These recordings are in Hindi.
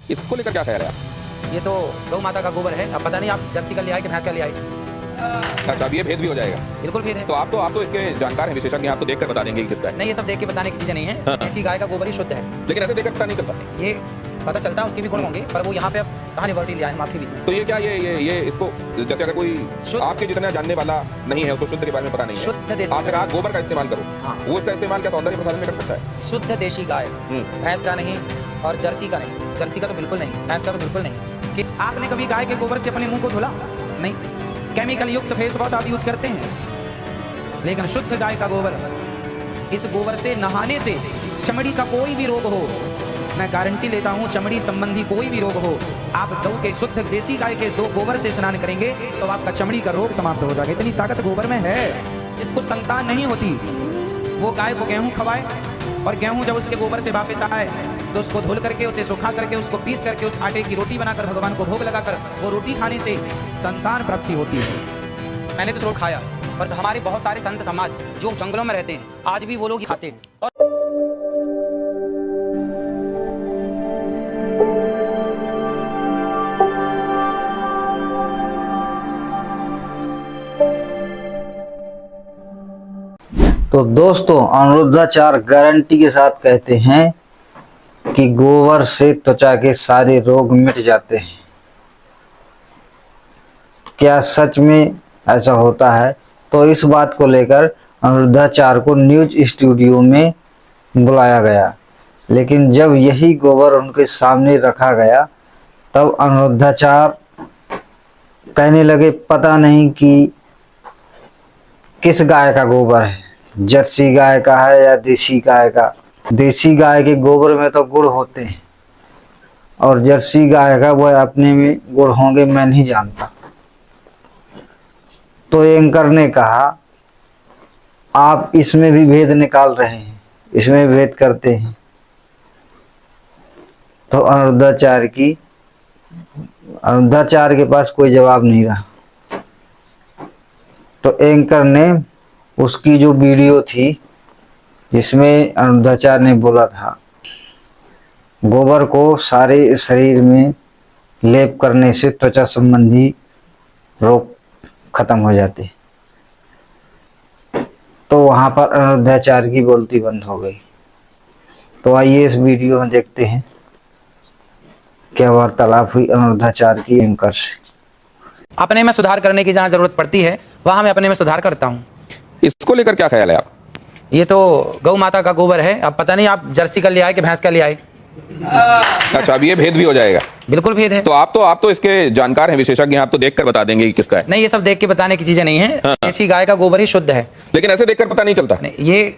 इसको लेकर क्या ख्याल है आप? ये तो गौ माता का गोबर है। अब पता नहीं आप जर्सी का ले आए कि भैंस का ले आए। अच्छा, अब ये भेद भी हो जाएगा। बिल्कुल भेद है। तो आप तो इसके जानकार हैं, विशेषज्ञ हैं, आप तो देखकर बता देंगे कि किसका है। नहीं, ये सब देख के बताने की चीजें नहीं है। देसी गाय का गोबर ही शुद्ध है। लेकिन ऐसे देखकर पता नहीं चलता। ये पता चलता है उसके भी गुण होंगे, पर वो यहाँ पे अब कहाँ लिबर्टी लिया है हम आपके बीच में। तो ये क्या ये इसको जैसे अगर कोई शुद्ध- आपके जितना जानने वाला नहीं है, उसको शुद्ध के बारे में पता नहीं है, शुद्ध देसी आपने कहा गोबर का इस्तेमाल करो, हाँ। वो इसका इस्तेमाल क्या सौंदर्य प्रसाधन में कर सकता है? शुद्ध देशी गाय, भैंस का नहीं और जर्सी का नहीं। जर्सी का तो बिल्कुल नहीं, भैंस का तो बिल्कुल नहीं। कि आपने कभी गाय के गोबर से अपने मुंह को धुला? नहीं। केमिकल युक्त फेस वॉश आप यूज करते हैं, लेकिन शुद्ध गाय का गोबर, इस गोबर से नहाने से चमड़ी का कोई भी रोग हो, मैं गारंटी लेता हूं, चमड़ी संबंधी कोई भी रोग हो, आप गौ के शुद्ध देसी गाय के दो गोबर से स्नान करेंगे तो आपका चमड़ी का रोग समाप्त हो जाएगा। इतनी ताकत गोबर में है। इसको संतान नहीं होती। वो गाय को गेहूं खवाए और गेहूं जब उसके गोबर से वापस आए तो उसको धुल करके, उसे सुखा करके, उसको पीस करके, उस आटे की रोटी बनाकर भगवान को भोग लगाकर, वो रोटी खाने से संतान प्राप्ति होती है। मैंने तो जरूर खाया, पर हमारे बहुत सारे संत समाज जो जंगलों में रहते हैं आज भी वो लोग खाते हैं। और तो दोस्तों, अनुरुद्धाचार्य गारंटी के साथ कहते हैं कि गोबर से त्वचा के सारे रोग मिट जाते हैं। क्या सच में ऐसा होता है? तो इस बात को लेकर अनुरुद्धाचार्य को न्यूज स्टूडियो में बुलाया गया, लेकिन जब यही गोबर उनके सामने रखा गया तब अनुरुद्धाचार्य कहने लगे पता नहीं कि किस गाय का गोबर है, जर्सी गाय का है या देसी गाय का। देसी गाय के गोबर में तो गुण होते हैं और जर्सी गाय का वह अपने में गुण होंगे मैं नहीं जानता। तो एंकर ने कहा आप इसमें भी भेद निकाल रहे हैं, इसमें भेद करते हैं। तो अनुरुद्धाचार्य के पास कोई जवाब नहीं रहा। तो एंकर ने उसकी जो वीडियो थी जिसमें अनुरुद्धाचार्य ने बोला था गोबर को सारे शरीर में लेप करने से त्वचा संबंधी रोग खत्म हो जाते, तो वहां पर अनुरुद्धाचार्य की बोलती बंद हो गई। तो आइए इस वीडियो में देखते हैं क्या वार्तालाप हुई अनुरुद्धाचार्य की एंकर से। अपने में सुधार करने की जहाँ जरूरत पड़ती है वहाँ मैं अपने में सुधार करता हूँ। इसको लेकर क्या ख्याल है आप? ये तो गौ माता का गोबर है। अब पता नहीं आप जर्सी का ले आए कि भैंस का ले आए। अच्छा, अब ये भेद भी हो जाएगा। बिल्कुल भेद है। तो आप तो इसके जानकार हैं, विशेषज्ञ हैं, आप तो देखकर बता देंगे कि किसका है। नहीं, ये सब देख के बताने की चीजें नहीं है। देसी गाय का गोबर ही शुद्ध है। लेकिन ऐसे देखकर पता नहीं चलता। नहीं, ये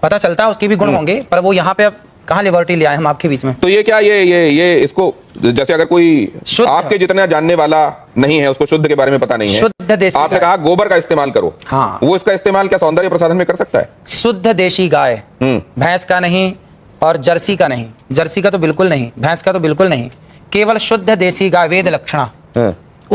पता चलता है उसके भी गुण होंगे, पर वो यहाँ पे अब कहाँ लिबर्टी लिया है हम आपके बीच में। तो ये क्या ये इसको जैसे अगर कोई शुद्ध- आपके जितना जानने वाला नहीं है, उसको शुद्ध के बारे में पता नहीं है, शुद्ध देसी आपने गाय। कहा गोबर का इस्तेमाल करो, हाँ। वो इसका इस्तेमाल क्या सौंदर्य प्रसाधन में कर सकता है? शुद्ध देशी गाय, भैंस का नहीं और जर्सी का नहीं। जर्सी का तो बिल्कुल नहीं, भैंस का तो बिल्कुल नहीं। केवल शुद्ध देसी गाय, वेद लक्षणा।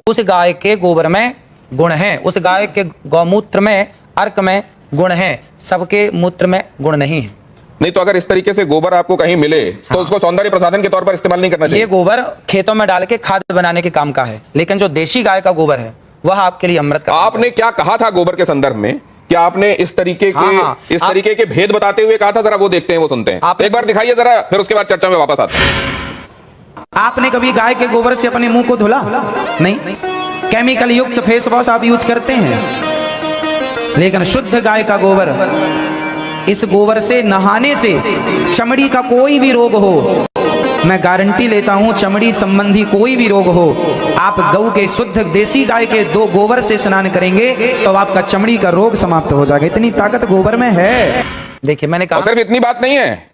उस गाय के गोबर में गुण है, उस गाय के गौमूत्र में, अर्क में गुण है, सबके मूत्र में गुण नहीं है। नहीं तो अगर इस तरीके से गोबर आपको कहीं मिले तो उसको सौंदर्य प्रसाधन के तौर पर इस्तेमाल नहीं करना चाहिए। ये गोबर खेतों में डाल के खाद बनाने के काम का है, लेकिन जो देशी गाय का गोबर है वह आपके लिए अमृत का। आपने क्या कहा था गोबर के संदर्भ में? क्या आपने इस तरीके के भेद बताते हुए कहा था? जरा वो देखते हैं, वो सुनते हैं। एक बार दिखाइए जरा, फिर उसके बाद चर्चा में वापस आते हैं। आपने कभी गाय के गोबर से अपने मुंह को धुला? नहीं। केमिकल युक्त फेस वॉश आप यूज करते हैं, लेकिन शुद्ध गाय का गोबर, इस गोबर से नहाने से चमड़ी का कोई भी रोग हो, मैं गारंटी लेता हूं, चमड़ी संबंधी कोई भी रोग हो, आप गौ के शुद्ध देसी गाय के दो गोबर से स्नान करेंगे तो आपका चमड़ी का रोग समाप्त हो जाएगा। इतनी ताकत गोबर में है। देखिए, मैंने कहा सिर्फ इतनी बात नहीं है,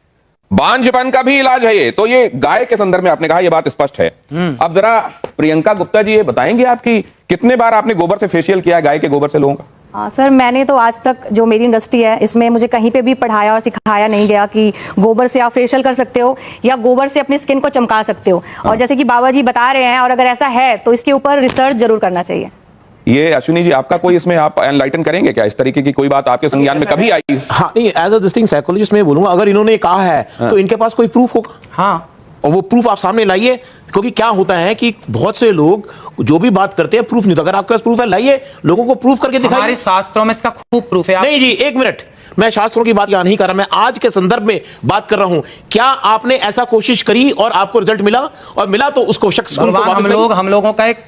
बांझपन का भी इलाज है ये। तो ये गाय के संदर्भ में आपने कहा, ये बात स्पष्ट है। अब जरा प्रियंका गुप्ता जी ये बताएंगे आपकी कितने बार आपने गोबर से फेशियल किया है, गाय के गोबर से लोगों का? हाँ सर, मैंने तो आज तक जो मेरी इंडस्ट्री है इसमें मुझे कहीं पे भी पढ़ाया और सिखाया नहीं गया कि गोबर से आप फेशियल कर सकते हो या गोबर से अपनी स्किन को चमका सकते हो। और जैसे कि बाबा जी बता रहे हैं, और अगर ऐसा है तो इसके ऊपर रिसर्च जरूर करना चाहिए। ये अश्विनी जी, आपका कोई इसमें आप एनलाइटन करेंगे क्या? इस तरीके की कोई बात आपके संज्ञान में कभी आई? हाँ, नहीं, as a this thing psychologist मैं बोलूंगा, अगर इन्होंने कहा है तो इनके पास कोई प्रूफ होगा। हाँ, और वो प्रूफ आप सामने लाइए, क्योंकि क्या होता है कि बहुत से लोग जो भी बात करते हैं प्रूफ नहीं, तो अगर आपके पास प्रूफ है लाइए, लोगों को प्रूफ करके दिखाइए। हमारे शास्त्रों में इसका खूब प्रूफ है। नहीं जी, एक मिनट, मैं शास्त्रों की बात यहां नहीं कर रहा, मैं आज के संदर्भ में बात कर रहा हूं। क्या आपने ऐसा कोशिश करी और आपको रिजल्ट मिला, और मिला तो उसको शख्स को वापस हम लोगों का एक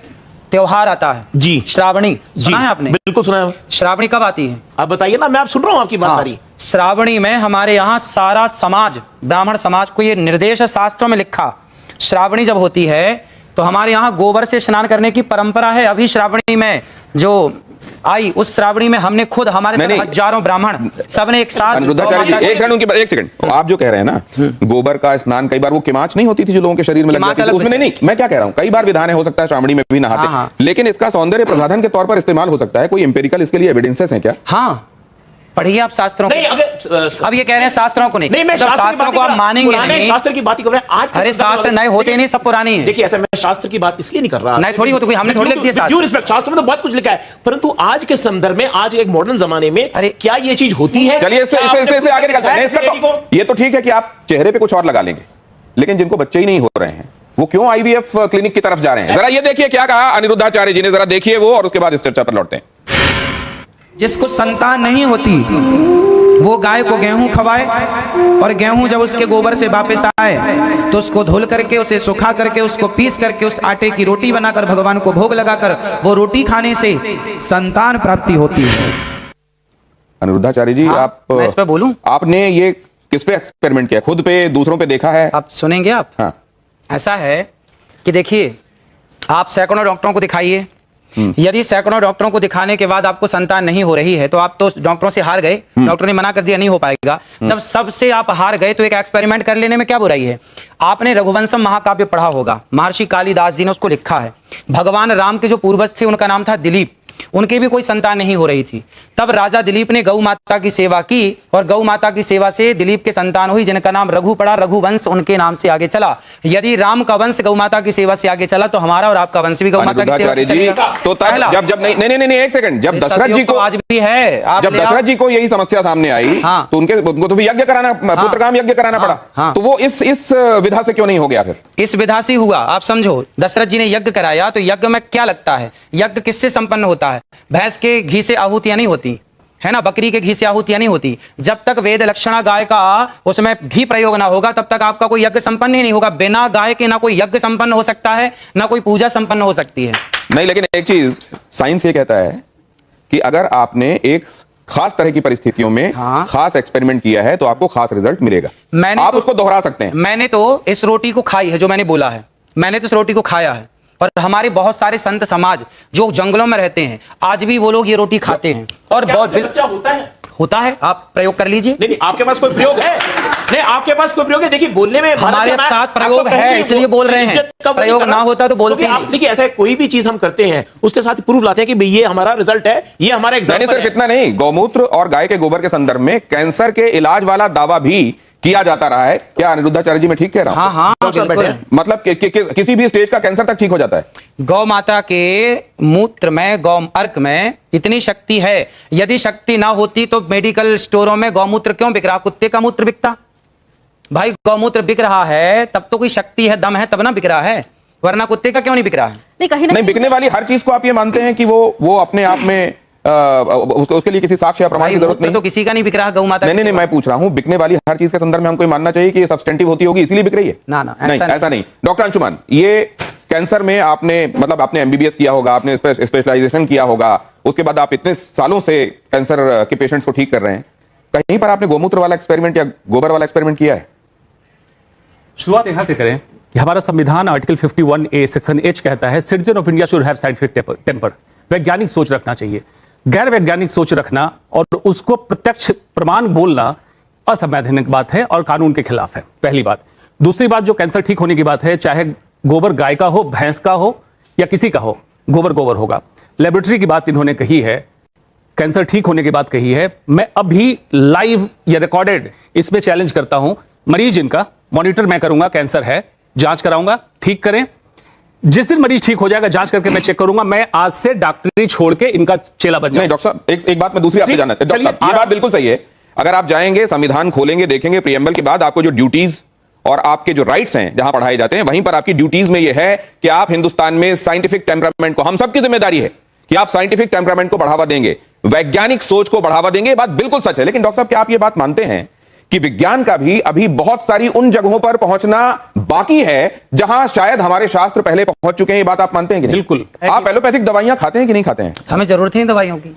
त्योहार आता है जी, श्रावणी, सुना है आपने? बिल्कुल सुना है। श्रावणी कब आती है आप बताइए ना, मैं आप सुन रहा हूं आपकी बात सारी। श्रावणी में हमारे यहाँ सारा समाज, ब्राह्मण समाज को ये निर्देश है, शास्त्रों में लिखा, श्रावणी जब होती है तो हमारे यहाँ गोबर से स्नान करने की परंपरा है। अभी श्रावणी में जो आई, उस श्रावणी में हमने खुद, हमारे हजारों ब्राह्मण सबने एक साथ। अनुरुद्धाचार्य जी, एक सेकंड, आप जो कह रहे हैं ना गोबर का स्नान, कई बार वो किमाच नहीं होती थी जो लोगों के शरीर में लग जाती थी, उसमें नहीं, मैं क्या कह रहा हूं, कई बार विधान है, हो सकता है श्रावणी में भी नहाते, लेकिन इसका सौंदर्य प्रसाधन के तौर पर इस्तेमाल हो सकता है। कोई एम्पिरिकल इसके लिए एविडेंसेस हैं क्या? हाँ, पढ़िए आप शास्त्रों नहीं, अब ये कह रहे हैं शास्त्रों को नहीं, मैं शास्त्रों को आप मानेंगे नहीं। शास्त्र की बात ही कर रहे हैं आज। अरे शास्त्र नए होते नहीं, सब पुराने हैं। देखिए, ऐसा मैं शास्त्र की बात इसलिए नहीं कर रहा, नहीं थोड़ी होती, हमने थोड़ी लिख दिया रिस्पेक्ट, शास्त्र में तो बहुत कुछ लिखा है, परंतु आज के संदर्भ में, आज एक मॉडर्न जमाने में क्या ये चीज होती है? चलिए इससे आगे निकलते हैं। ये तो ठीक है कि आप चेहरे पे कुछ और लगा लेंगे, लेकिन जिनको बच्चे ही नहीं हो रहे हैं वो क्यों आईवीएफ क्लिनिक की तरफ जा रहे हैं? जरा ये देखिए क्या कहा अनिरुद्धाचार्य जी ने, जरा देखिए वो, और उसके बाद इस चर्चा पर लौटते हैं। जिसको संतान नहीं होती वो गाय को गेहूं खवाए, और गेहूं जब उसके गोबर से वापस आए तो उसको धुल करके, उसे सुखा करके, उसको पीस करके उस आटे की रोटी बनाकर भगवान को भोग लगाकर वो रोटी खाने से संतान प्राप्ति होती है। अनिरुद्धाचार्य जी, आप मैं इस पे बोलूं? आपने ये किस पे एक्सपेरिमेंट किया? खुद पे, दूसरों पे देखा है? आप सुनेंगे आप? हाँ। ऐसा है कि देखिए, आप सैकड़ों डॉक्टरों को दिखाइए, यदि सैकड़ों डॉक्टरों को दिखाने के बाद आपको संतान नहीं हो रही है तो आप तो डॉक्टरों से हार गए, डॉक्टर ने मना कर दिया नहीं हो पाएगा, तब सबसे आप हार गए तो एक एक्सपेरिमेंट कर लेने में क्या बुराई है? आपने रघुवंशम महाकाव्य पढ़ा होगा, महर्षि कालिदास जी ने उसको लिखा है। भगवान राम के जो पूर्वज थे उनका नाम था दिलीप, उनकी भी कोई संतान नहीं हो रही थी, तब राजा दिलीप ने गौ माता की सेवा की, और गौ माता की सेवा से दिलीप के संतान हुई, जिनका नाम रघु पड़ा, रघुवंश उनके नाम से आगे चला। यदि राम का वंश गौ माता की सेवा से आगे चला तो हमारा और आपका वंश भी गौ माता की सेवा से चलेगा। तो जब नहीं एक सेकंड, जब दशरथ जी को आज भी है, जब दशरथ जी को यही समस्या सामने आई तो उनको तो यज्ञ कराना, पुत्रकाम यज्ञ कराना पड़ा, तो वो इस विधा से क्यों नहीं हो गया? फिर इस विधा से हुआ, आप समझो, दशरथ जी ने यज्ञ कराया तो यज्ञ में क्या लगता है? यज्ञ किससे संपन्न होता है? भैंस के घी से आहुतियां नहीं होती है ना, बकरी के घी से आहुतियां नहीं होती। जब तक वेद लक्षणा गाय का उसमें भी प्रयोग ना होगा तब तक आपका कोई यज्ञ संपन्न ही नहीं होगा। बिना गाय के ना कोई यज्ञ संपन्न हो सकता है, ना कोई पूजा संपन्न हो सकती है। नहीं, लेकिन एक चीज साइंस ये कहता है कि अगर आपने एक खास तरह की परिस्थितियों में खास एक्सपेरिमेंट किया है तो आपको खास रिजल्ट मिलेगा। आप उसको दोहरा सकते हैं। मैंने तो इस रोटी को खाई है, जो मैंने बोला है, मैंने तो इस रोटी को खाया है, और हमारे बहुत सारे संत समाज जो जंगलों में रहते हैं आज भी वो लोग ये रोटी खाते हैं, और बहुत बच्चा होता है। आप प्रयोग कर लीजिए। नहीं, आपके पास कोई प्रयोग है? नहीं, आपके पास कोई प्रयोग है? देखिए, बोलने में हमारे साथ प्रयोग है, इसलिए बोल रहे हैं। प्रयोग ना होता तो बोलते हैं। देखिए, ऐसा कोई भी चीज हम करते हैं उसके साथ प्रूफ लाते हैं कि भाई ये हमारा रिजल्ट है, ये हमारा एग्जाम्पल है। सिर्फ इतना नहीं, गौमूत्र और गाय के गोबर के संदर्भ में कैंसर के इलाज वाला दावा भी किया जाता रहा है। क्या अनिरुद्धाचार्य जी मैं ठीक कह रहा हूं? हाँ, मतलब किसी भी स्टेज का कैंसर तक ठीक हो जाता है। गौ माता के मूत्र में, गौ अर्क में इतनी शक्ति है, यदि शक्ति ना होती तो मेडिकल स्टोरों में गौमूत्र क्यों बिक रहा? कुत्ते का मूत्र बिकता भाई, गौमूत्र बिक रहा है तब तो कोई शक्ति है, दम है, तब ना बिक रहा है, वरना कुत्ते का क्यों नहीं बिक रहा है? नहीं, कहीं नहीं, बिकने वाली हर चीज को आप ये मानते हैं कि वो अपने आप में उसके लिए किसी साक्ष्य या प्रमाण की जरूरत नहीं? तो किसी का नहीं बिक रहा गौ माता। नहीं, मैं पूछ रहा हूं, बिकने वाली हर चीज के संदर्भ में हमको ये मानना चाहिए कि ये सब्सटेंटिव होती होगी इसलिए बिक रही है? ना, ऐसा नहीं। डॉक्टर अंशुमान, ये कैंसर में आपने एमबीबीएस किया होगा, आपने स्पेशलाइजेशन किया होगा, उसके बाद आप इतने सालों से कैंसर के पेशेंट्स को ठीक कर रहे हैं, कहीं पर आपने गोमूत्र वाला एक्सपेरिमेंट या गोबर वाला एक्सपेरिमेंट किया है? शुरुआत यहां से करें कि हमारा संविधान आर्टिकल 51A सेक्शन H कहता है citizen of India should have scientific temper. वैज्ञानिक सोच रखना चाहिए। गैर वैज्ञानिक सोच रखना और उसको प्रत्यक्ष प्रमाण बोलना असंवैधानिक बात है और कानून के खिलाफ है, पहली बात। दूसरी बात, जो कैंसर ठीक होने की बात है, चाहे गोबर गाय का हो, भैंस का हो या किसी का हो, गोबर होगा। लेबोरेटरी की बात इन्होंने कही है, कैंसर ठीक होने की बात कही है। मैं अभी लाइव या रिकॉर्डेड इसमें चैलेंज करता हूं, मरीज इनका मॉनिटर मैं करूंगा, कैंसर है, जांच कराऊंगा, ठीक करें। जिस दिन मरीज ठीक हो जाएगा जांच करके मैं चेक करूंगा, मैं आज से डॉक्टरी छोड़ के इनका चेला बन जाऊंगा। नहीं डॉक्टर साहब, एक बात मैं दूसरी आपसे जानना चाहता हूं। ये बात बिल्कुल सही है। अगर आप जाएंगे, संविधान खोलेंगे, देखेंगे प्रियम्बल के बाद आपको जो ड्यूटीज और आपके जो राइट्स हैं जहां पढ़ाए जाते हैं, वहीं पर आपकी ड्यूटीज में यह है कि आप हिंदुस्तान में साइंटिफिक टेम्परामेंट को, हम सबकी जिम्मेदारी है कि आप साइंटिफिक टेम्परामेंट को बढ़ावा देंगे, वैज्ञानिक सोच को बढ़ावा देंगे। ये बात बिल्कुल सच है। लेकिन डॉक्टर साहब, क्या आप ये बात मानते हैं कि विज्ञान का भी अभी बहुत सारी उन जगहों पर पहुंचना बाकी है जहां शायद हमारे शास्त्र पहले पहुंच चुके हैं? ये बात आप मानते हैं कि नहीं? बिल्कुल। आप एलोपैथिक दवाइयां खाते हैं कि नहीं खाते हैं? हमें जरूरत नहीं दवाइयों की।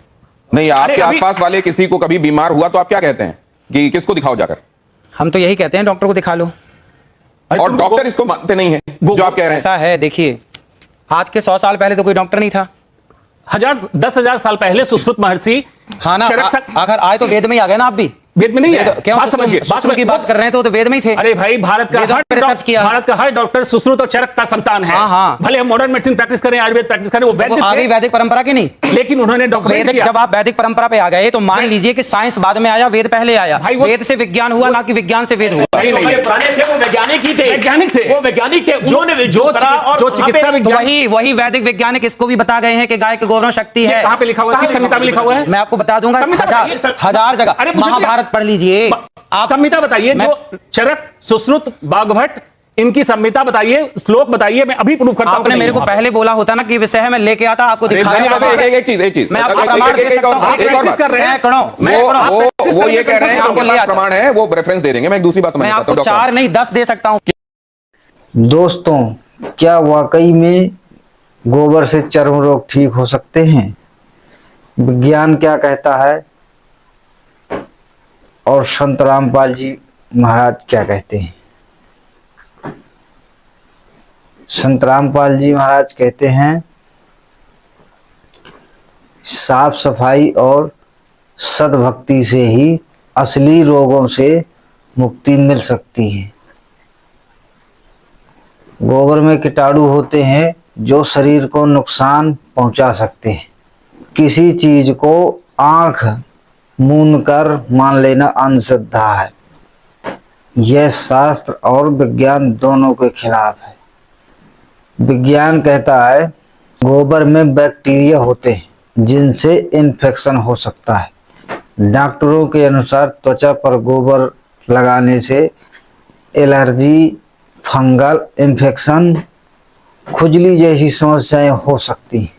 नहीं, आपके अभी- आसपास वाले किसी को कभी बीमार हुआ तो आप क्या कहते हैं कि किसको दिखाओ जाकर? हम तो यही कहते हैं, डॉक्टर को दिखा लो। और डॉक्टर इसको मानते नहीं है जो आप कह रहे हैं। ऐसा है, देखिए, आज के 100 साल पहले तो कोई डॉक्टर नहीं था। 10,000 साल पहले सुश्रुत महर्षि हाँ ना, चरक सा- अगर आए तो वेद में ही आ गए ना आप भी। वेद में नहीं है। क्यों बात समझिए, सुश्रुत की बात कर रहे हैं तो वेद में ही थे। अरे भाई, भारत का वेदों हर पे रिसर्च किया। भारत का हर डॉक्टर सुश्रुत और चरक का संतान है। हाँ, हाँ। भले हम मॉडर्न मेडिसिन प्रैक्टिस करें, आयुर्वेद प्रैक्टिस करें, वो वो वैद्य आ गई थे, वैदिक परंपरा की नहीं। लेकिन उन्होंने डॉक्टर वैदिक, जब आप वैदिक परंपरा पे आ गए तो मान लीजिए कि साइंस बाद में आया, वेद पहले आया। भाई वो- वेद से विज्ञान हुआ, ना कि विज्ञान से वेद हुआ। नहीं, नहीं। जो पुराने थे वो वैज्ञानिक ही थे। वैज्ञानिक थे। वो वैज्ञानिक थे, उन्होंने जो करा। और जो वहाँ पे- चिकित्सा तो विज्ञान, वही वैदिक वैज्ञानिक इसको भी बता गए हैं कि गाय के गोबर में शक्ति है। कहां पे लिखा हुआ है? किस संहिता में लिखा हुआ है? मैं आपको बता दूंगा, संहिता बताइए, हजार जगह। अरे मुझे महाभारत पढ़ लीजिए आप। संहिता बताइए, जो चरक, सुश्रुत, बागभट्ट, इनकी संहिता बताइए, श्लोक बताइए, मैं अभी प्रूफ करता हूं। आपने मेरे को पहले बोला होता ना कि विषय है, मैं लेके आता आपको दिखा नहीं, बस एक चीज मैं आपको प्रमाण दे सकता हूं। एक और बात। कर रहे हैं। वो ये कह रहे हैं आपको उनके ले पास आता हूं। प्रमाण है, वो रेफरेंस दे देंगे। मैं एक दूसरी बात मैं समझ आपको सकता हूं 4 नहीं 10 दे सकता हूँ। दोस्तों, क्या वाकई में गोबर से चर्म रोग ठीक हो सकते हैं? विज्ञान क्या कहता है और संत रामपाल जी महाराज क्या कहते हैं? संत रामपाल जी महाराज कहते हैं, साफ सफाई और सद्भक्ति से ही असली रोगों से मुक्ति मिल सकती है। गोबर में कीटाणु होते हैं जो शरीर को नुकसान पहुंचा सकते हैं। किसी चीज को आंख मूंद कर मान लेना अंधश्रद्धा है। यह शास्त्र और विज्ञान दोनों के खिलाफ है। विज्ञान कहता है गोबर में बैक्टीरिया होते हैं जिनसे इन्फेक्शन हो सकता है। डॉक्टरों के अनुसार त्वचा पर गोबर लगाने से एलर्जी, फंगल इन्फेक्शन, खुजली जैसी समस्याएं हो सकती हैं।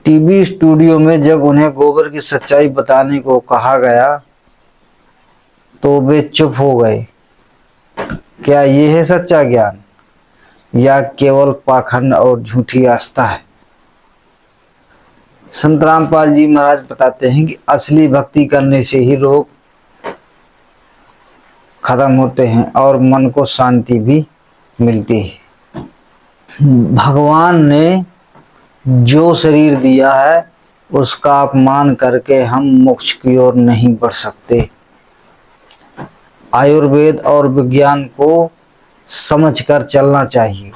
टीवी स्टूडियो में जब उन्हें गोबर की सच्चाई बताने को कहा गया तो वे चुप हो गए। क्या ये है सच्चा ज्ञान या केवल पाखंड और झूठी आस्था है? संत रामपाल जी महाराज बताते हैं कि असली भक्ति करने से ही रोग खत्म होते हैं और मन को शांति भी मिलती है। भगवान ने जो शरीर दिया है उसका अपमान करके हम मोक्ष की ओर नहीं बढ़ सकते। आयुर्वेद और विज्ञान को समझकर चलना चाहिए,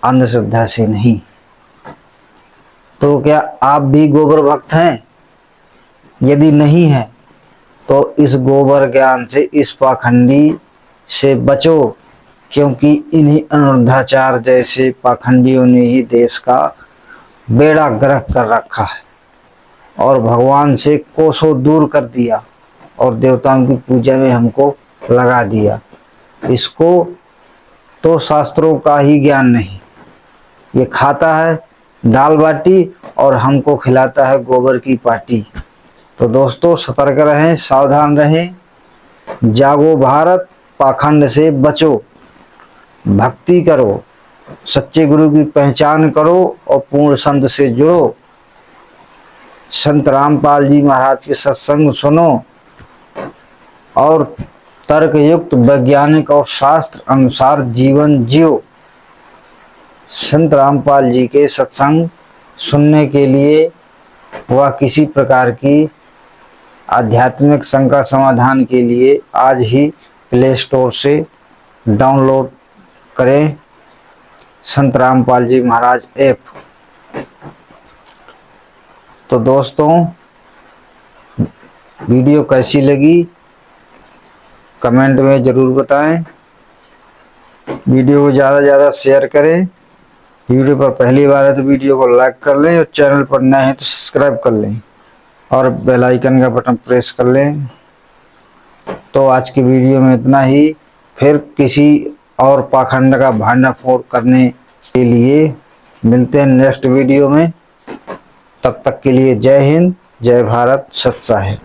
अंधश्रद्धा से नहीं। तो क्या आप भी गोबर भक्त हैं? यदि नहीं है तो इस गोबर ज्ञान से, इस पाखंडी से बचो, क्योंकि इन्हीं अनुरुद्धाचार जैसे पाखंडियों ने ही देश का बेड़ा गर्क कर रखा है और भगवान से कोसों दूर कर दिया और देवताओं की पूजा में हमको लगा दिया। इसको तो शास्त्रों का ही ज्ञान नहीं, ये खाता है दाल बाटी और हमको खिलाता है गोबर की पार्टी। तो दोस्तों, सतर्क रहें, सावधान रहें, जागो भारत, पाखंड से बचो, भक्ति करो, सच्चे गुरु की पहचान करो और पूर्ण संत से जुड़ो। संत रामपाल जी महाराज के सत्संग सुनो और तर्कयुक्त, वैज्ञानिक और शास्त्र अनुसार जीवन जियो। संत रामपाल जी के सत्संग सुनने के लिए व किसी प्रकार की आध्यात्मिक शंका समाधान के लिए आज ही प्ले स्टोर से डाउनलोड करें संत रामपाल जी महाराज ऐप। तो दोस्तों, वीडियो कैसी लगी कमेंट में ज़रूर बताएं। वीडियो को ज़्यादा से ज़्यादा शेयर करें। वीडियो पर पहली बार है तो वीडियो को लाइक कर लें और चैनल पर नए हैं तो सब्सक्राइब कर लें और बेल आइकन का बटन प्रेस कर लें। तो आज की वीडियो में इतना ही। फिर किसी और पाखंड का भांडाफोड़ करने के लिए मिलते हैं नेक्स्ट वीडियो में। तब तक के लिए जय हिंद, जय भारत, सत साहिब।